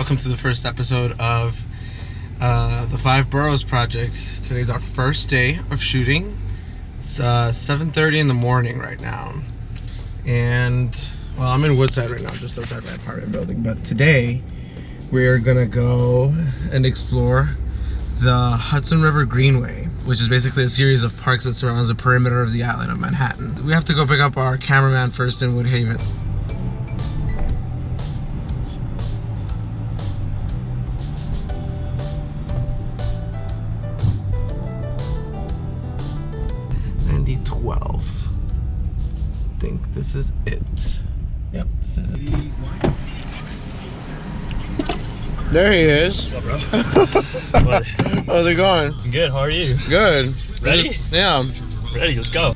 Welcome to the first episode of the 5 Boroughs project. Today's our first day of shooting. It's 7:30 in the morning right now. And, well, I'm in Woodside right now, just outside my apartment building. But today, we're gonna go and explore the Hudson River Greenway, which is basically a series of parks that surrounds the perimeter of the island of Manhattan. We have to go pick up our cameraman first in Woodhaven. I think this is it. Yep, this is it. There he is. What's up, bro? What? How's it going? Good, how are you? Good. Ready? Yeah. Ready, let's go.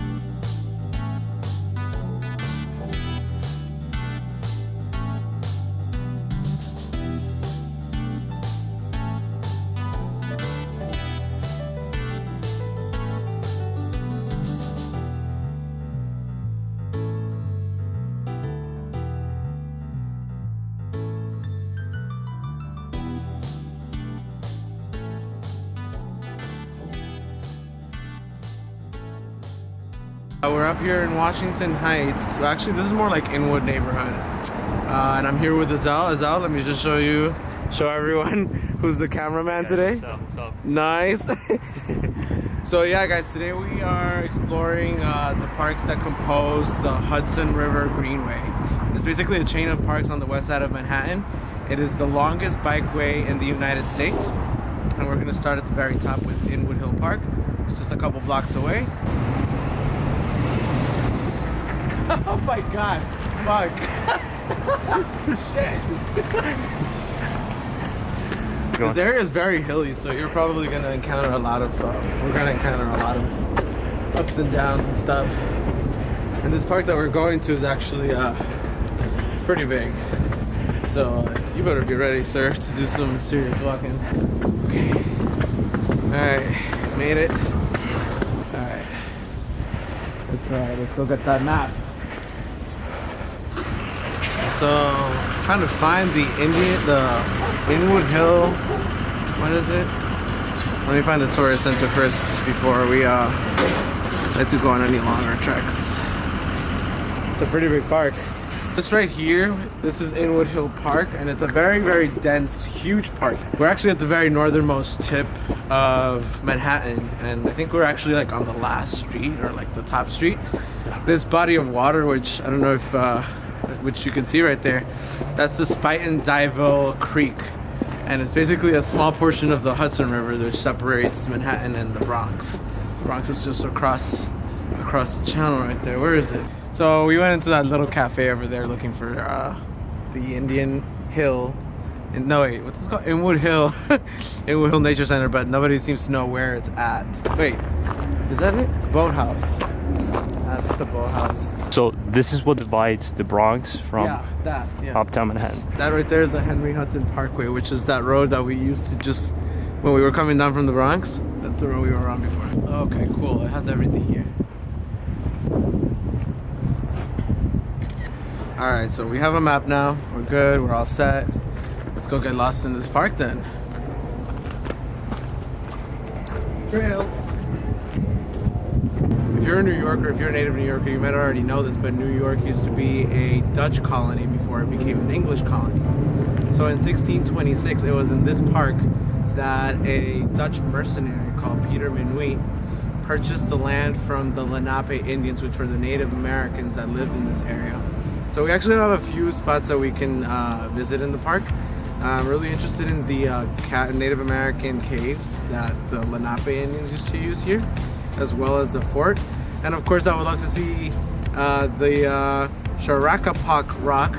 We're up here in Washington Heights. Well, actually, this is more like Inwood neighborhood. And I'm here with Azal. Azal, let me just show everyone who's the cameraman today. What's up? Nice. So yeah, guys, today we are exploring the parks that compose the Hudson River Greenway. It's basically a chain of parks on the west side of Manhattan. It is the longest bikeway in the United States. And we're gonna start at the very top with Inwood Hill Park. It's just a couple blocks away. Oh my god, fuck. Shit. This area is very hilly, so you're probably gonna encounter a lot of, we're gonna encounter a lot of ups and downs and stuff. And this park that we're going to is actually, it's pretty big. So you better be ready, sir, to do some serious walking. Okay. Alright, made it. Alright. Let's go get that map. So, trying to find the Inwood Hill, what is it? Let me find the tourist center first before we decide to go on any longer treks. It's a pretty big park. This right here, this is Inwood Hill Park, and it's a very, very dense, huge park. We're actually at the very northernmost tip of Manhattan, and I think we're actually like on the last street, or like the top street. This body of water, which I don't know if which you can see right there, that's the Spuyten Duyvil Creek, and it's basically a small portion of the Hudson River which separates Manhattan and the Bronx. The Bronx is just across the channel right there. Where is it? So we went into that little cafe over there looking for the Indian Hill. No wait, what's this called? Inwood Hill, Inwood Hill Nature Center, but nobody seems to know where it's at. Wait, is that it? Boathouse. That's the boathouse. So this is what divides the Bronx from uptown Manhattan. That right there is the Henry Hudson Parkway, which is that road that we used to just, when we were coming down from the Bronx, that's the road we were on before. Okay, cool, it has everything here. Alright, so we have a map now, we're good, we're all set. Let's go get lost in this park then. Trails. If you're a New Yorker, if you're a native New Yorker, you might already know this, but New York used to be a Dutch colony before it became an English colony. So in 1626, it was in this park that a Dutch mercenary called Peter Minuit purchased the land from the Lenape Indians, which were the Native Americans that lived in this area. So we actually have a few spots that we can visit in the park. I'm really interested in the Native American caves that the Lenape Indians used to use here, as well as the fort. And of course I would love to see the Sharacapac Rock,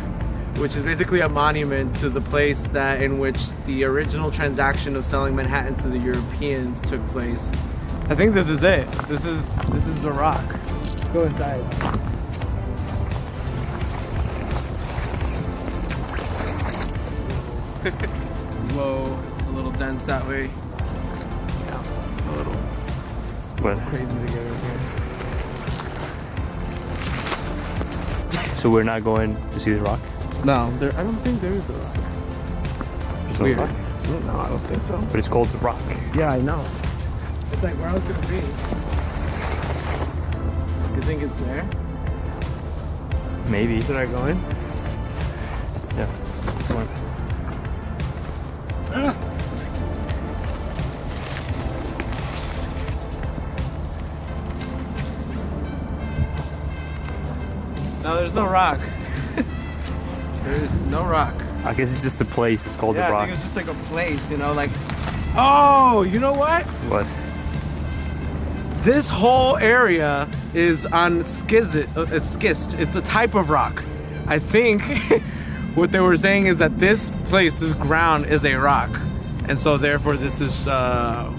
which is basically a monument to the place that in which the original transaction of selling Manhattan to the Europeans took place. I think this is it. This is the rock. Let's go inside. Whoa, it's a little dense that way. Yeah, it's a little crazy to get over here. So we're not going to see the rock? No, I don't think there is a rock. It's not a Weird. rock. No, I don't think so. But it's called the rock. Yeah, I know. It's like where else could it be? You think it's there? Maybe. Should I go in? Yeah. Come on. No, there's no rock. There's no rock. I guess it's just a place. It's called the I rock. think it's just like a place, you know, like. Oh, you know what? What? This whole area is on schist. It's a type of rock. I think what they were saying is that this place, this ground, is a rock, and so therefore this is the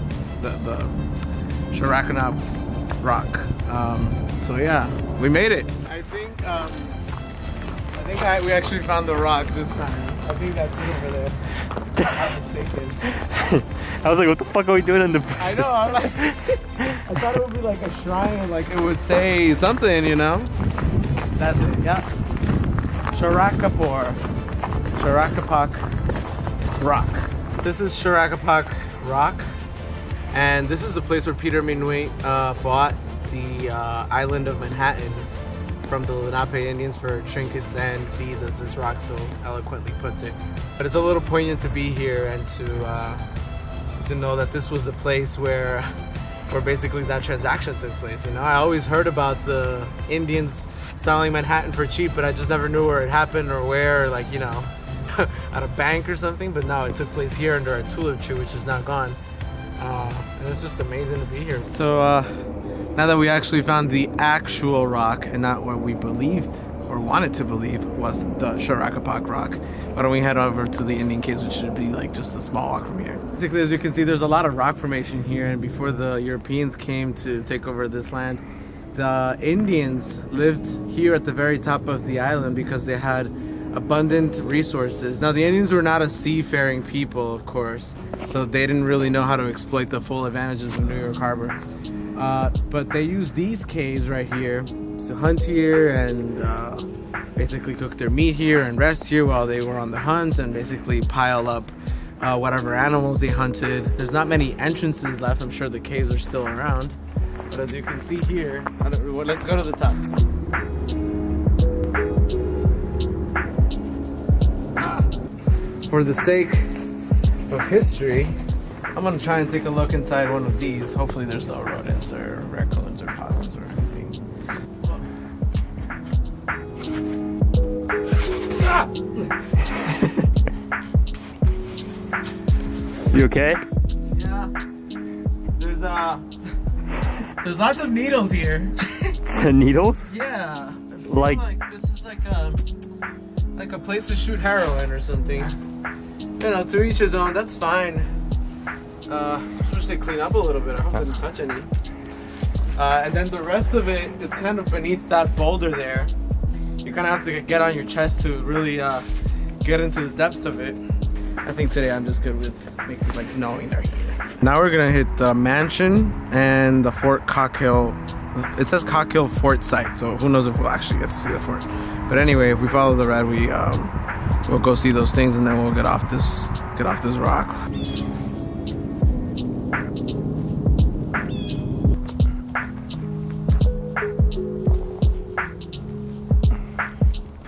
Sharakanab rock. So yeah, we made it. I think we actually found the rock this time. I think that's it over there. I'm mistaken. I was like, what the fuck are we doing in the bushes? I know, I'm like, I thought it would be like a shrine, like it would say something, you know? That's it, yeah. Sharakapak Rock. This is Sharakapak Rock, and this is the place where Peter Minuit bought the island of Manhattan from the Lenape Indians for trinkets and beads, as this rock so eloquently puts it. But it's a little poignant to be here and to know that this was the place where basically that transaction took place. You know, I always heard about the Indians selling Manhattan for cheap, but I just never knew where it happened or where, like, you know, at a bank or something. But now it took place here under a tulip tree, which is now gone. And it's just amazing to be here. So now that we actually found the actual rock and not what we believed or wanted to believe was the Sharakapak rock, why don't we head over to the Indian caves, which should be like just a small walk from here. Basically, as you can see, there's a lot of rock formation here, and before the Europeans came to take over this land, the Indians lived here at the very top of the island because they had abundant resources. Now, the Indians were not a seafaring people, of course, so they didn't really know how to exploit the full advantages of New York Harbor. But they used these caves right here to hunt here and basically cook their meat here and rest here while they were on the hunt, and basically pile up whatever animals they hunted. There's not many entrances left. I'm sure the caves are still around. But as you can see here, let's go to the top. For the sake of history, I'm gonna try and take a look inside one of these. Hopefully there's no rodents or raccoons or possums or anything. You okay? Yeah. There's lots of needles here. Needles? Yeah. I feel Like this is like a place to shoot heroin or something. You know, to each his own. That's fine. I wish they clean up a little bit. I hope they didn't touch any. And then the rest of it is kind of beneath that boulder there. You kind of have to get on your chest to really get into the depths of it. I think today I'm just good with knowing they're here. Now we're gonna hit the mansion and the Fort Cockhill. It says Cockhill Fort site, so who knows if we'll actually get to see the fort. But anyway, if we follow the red, we'll go see those things, and then we'll get off this rock.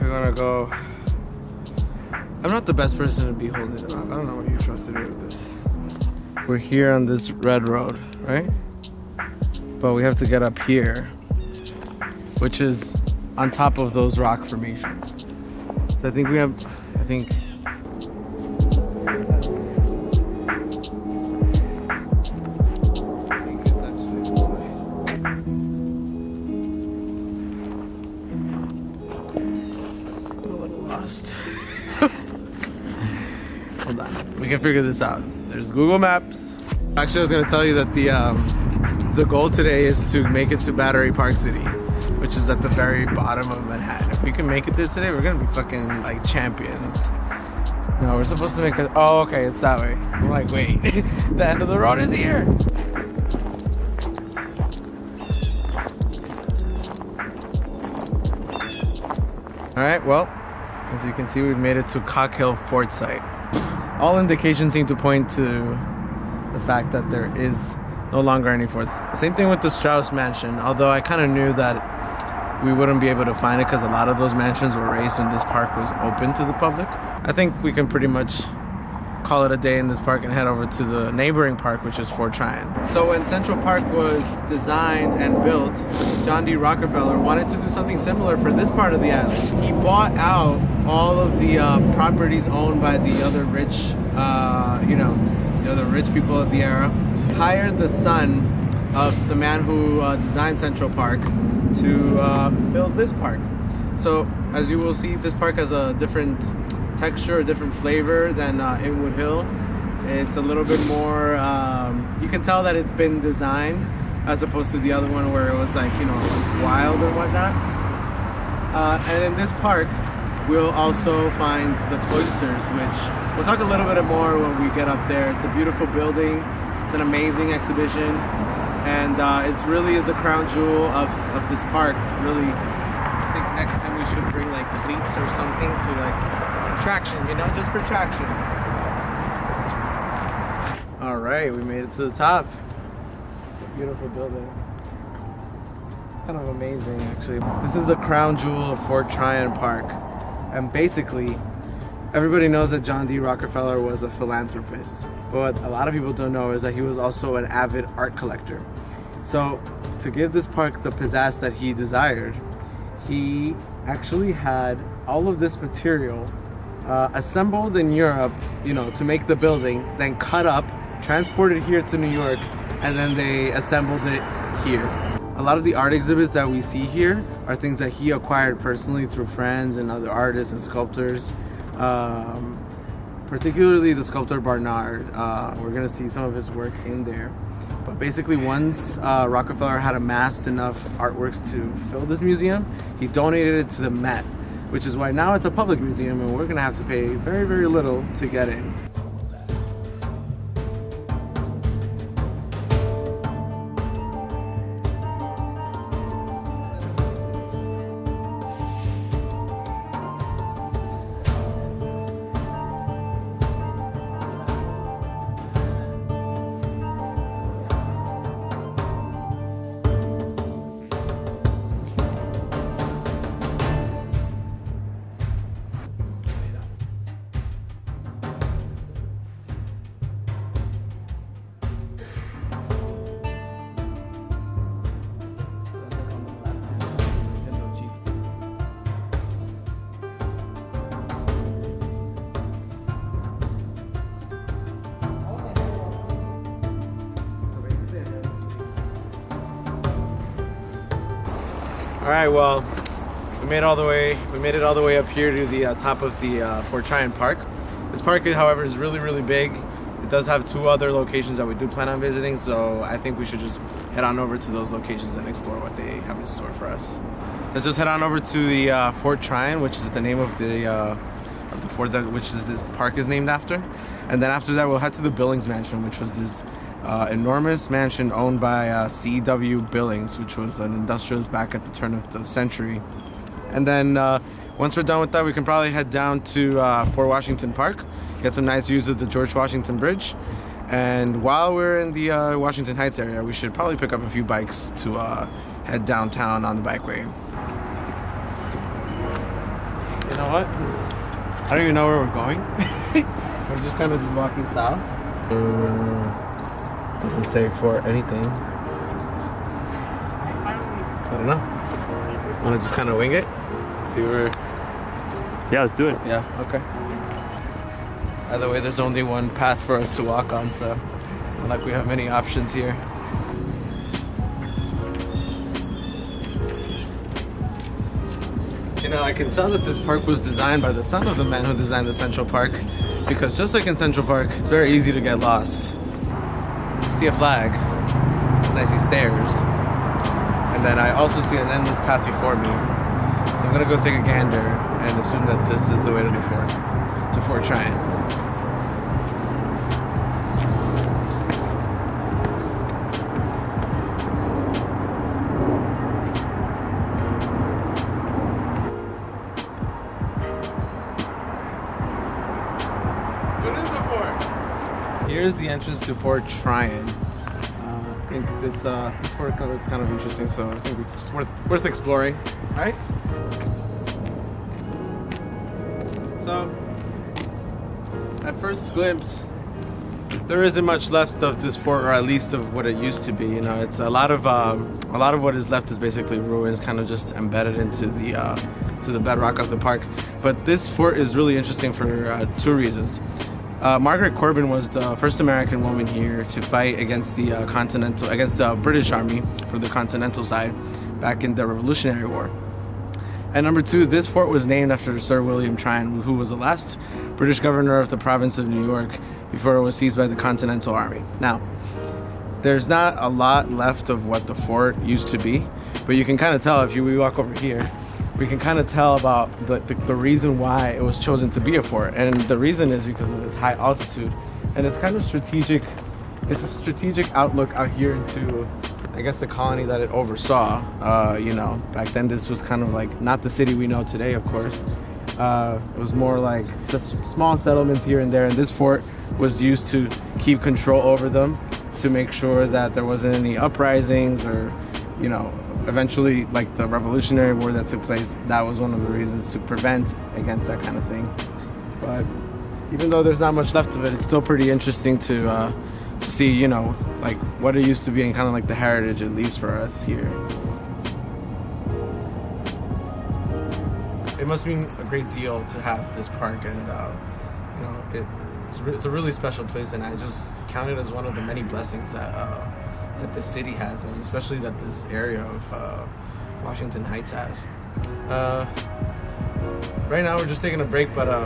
We're gonna go. I'm not the best person to be holding it up. I don't know what you trusted me with this. We're here on this red road, right? But we have to get up here, which is on top of those rock formations. So I think hold on, we can figure this out. There's Google Maps. Actually, I was gonna tell you that the goal today is to make it to Battery Park City, which is at the very bottom of Manhattan. If we can make it there today, we're gonna be fucking like champions. No, we're supposed to make it. Oh, okay, it's that way. I'm like, wait, the end of the road is here. All right, well, as you can see, we've made it to Cockhill Fort site. all indications seem to point to the fact that there is no longer any fort. Same thing with the Strauss mansion, although I kind of knew that we wouldn't be able to find it because a lot of those mansions were raised when this park was open to the public. I think we can pretty much call it a day in this park and head over to the neighboring park, which is Fort Tryon. So when Central Park was designed and built, John D. Rockefeller wanted to do something similar for this part of the island. He bought out all of the properties owned by the other rich, the other rich people of the era, hired the son of the man who designed Central Park to build this park. So as you will see, this park has a different texture, a different flavor than Inwood Hill. It's a little bit more, you can tell that it's been designed as opposed to the other one where it was like, wild and whatnot. And in this park, we'll also find the cloisters, which we'll talk a little bit more when we get up there. It's a beautiful building. It's an amazing exhibition. And it really is a crown jewel of this park. Really, I think next time we should bring like cleats or something to like traction, just for traction. All right, we made it to the top. Beautiful building. Kind of amazing, actually. This is the crown jewel of Fort Tryon Park. And basically, everybody knows that John D. Rockefeller was a philanthropist. But what a lot of people don't know is that he was also an avid art collector. So, to give this park the pizzazz that he desired, he actually had all of this material assembled in Europe, to make the building, then cut up, transported here to New York, and then they assembled it here. A lot of the art exhibits that we see here are things that he acquired personally through friends and other artists and sculptors, particularly the sculptor Barnard. We're going to see some of his work in there. But basically, once Rockefeller had amassed enough artworks to fill this museum, he donated it to the Met, which is why now it's a public museum and we're going to have to pay very, very little to get in. All right, well, we made it all the way up here to the top of the Fort Tryon Park. This park, however, is really, really big. It does have two other locations that we do plan on visiting, so I think we should just head on over to those locations and explore what they have in store for us. Let's just head on over to the Fort Tryon, which is the name of the fort which this park is named after. And then after that, we'll head to the Billings Mansion, which was this enormous mansion owned by C.W. Billings, which was an industrialist back at the turn of the century. And then once we're done with that, we can probably head down to Fort Washington Park, get some nice views of the George Washington Bridge. And while we're in the Washington Heights area, we should probably pick up a few bikes to head downtown on the bikeway. You know what? I don't even know where we're going. We're just kind of just walking south. Doesn't say for anything. I don't know. Want to just kind of wing it? See where... Yeah, let's do it. Yeah, okay. Either way, there's only one path for us to walk on, so not like we have many options here. I can tell that this park was designed by the son of the man who designed the Central Park, because just like in Central Park, it's very easy to get lost. I see a flag, and I see stairs, and then I also see an endless path before me. So I'm gonna go take a gander and assume that this is the way to Fort Tryon. What is the fort? Here's the entrance to Fort Tryon. I think this fort looks kind of interesting, so I think it's worth exploring, right? So, at first glimpse, there isn't much left of this fort, or at least of what it used to be. You know, it's a lot of what is left is basically ruins, kind of just embedded into the bedrock of the park. But this fort is really interesting for two reasons. Margaret Corbin was the first American woman here to fight against the British Army for the Continental side back in the Revolutionary War. And number two, this fort was named after Sir William Tryon, who was the last British governor of the province of New York before it was seized by the Continental Army. Now, there's not a lot left of what the fort used to be, but you can kind of tell if we walk over here. We can kind of tell about the reason why it was chosen to be a fort. And the reason is because of its high altitude. And it's kind of strategic. It's a strategic outlook out here into, I guess, the colony that it oversaw. Back then this was kind of like not the city we know today, of course. It was more like small settlements here and there. And this fort was used to keep control over them, to make sure that there wasn't any uprisings or, eventually, like the Revolutionary War that took place, that was one of the reasons to prevent against that kind of thing. But even though there's not much left of it, it's still pretty interesting to see, like what it used to be and kind of like the heritage it leaves for us here. It must mean a great deal to have this park, and it's a really special place, and I just count it as one of the many blessings that this city has, and especially that this area of Washington Heights has. Right now we're just taking a break, but I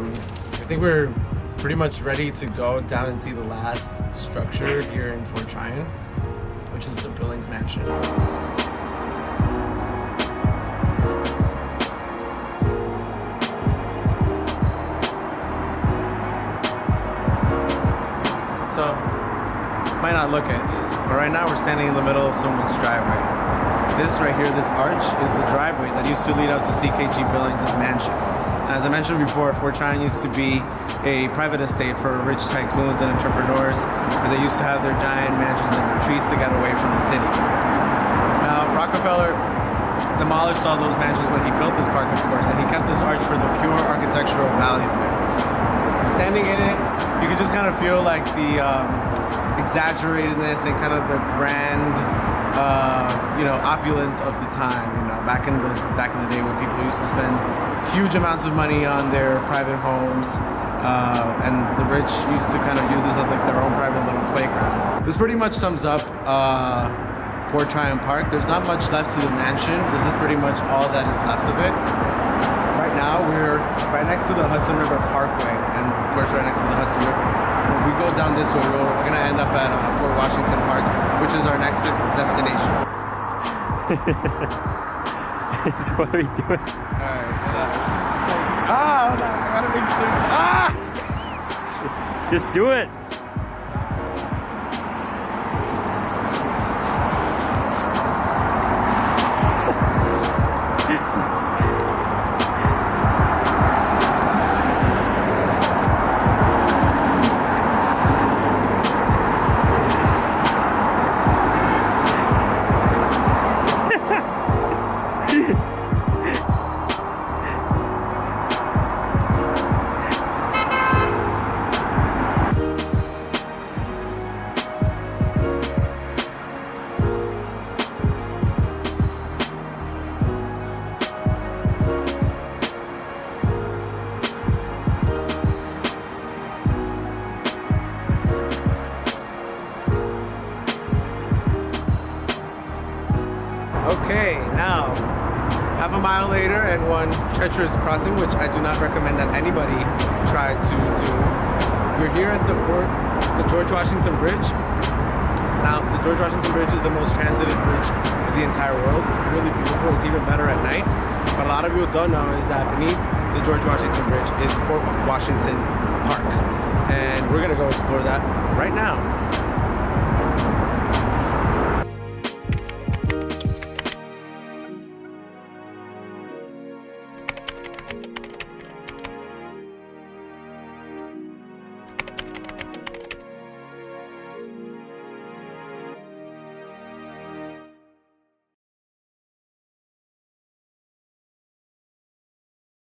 think we're pretty much ready to go down and see the last structure here in Fort Tryon, which is the Billings Mansion. So, might not look it, but right now we're standing in the middle of someone's driveway. This right here, this arch, is the driveway that used to lead up to CKG Billings' mansion. As I mentioned before, Fort Tryon used to be a private estate for rich tycoons and entrepreneurs, where they used to have their giant mansions and retreats to get away from the city. Now, Rockefeller demolished all those mansions when he built this park, of course, and he kept this arch for the pure architectural value of it. Standing in it, you can just kind of feel like the exaggeratedness and kind of the grand, opulence of the time. Back in the day when people used to spend huge amounts of money on their private homes, and the rich used to kind of use this as like their own private little playground. This pretty much sums up Fort Tryon Park. There's not much left to the mansion. This is pretty much all that is left of it. Right now we're right next to the Hudson River Parkway, and of course right next to the Hudson River. If we go down this way, we're going to end up at Fort Washington Park, which is our next destination. So what are we doing? Alright, hold on, I gotta make sure. Just do it. Okay, now, half a mile later and one treacherous crossing, which I do not recommend that anybody try to do. We're here at the George Washington Bridge. Now, the George Washington Bridge is the most transited bridge in the entire world. It's really beautiful. It's even better at night. But a lot of people don't know is that beneath the George Washington Bridge is Fort Washington Park. And we're gonna go explore that right now.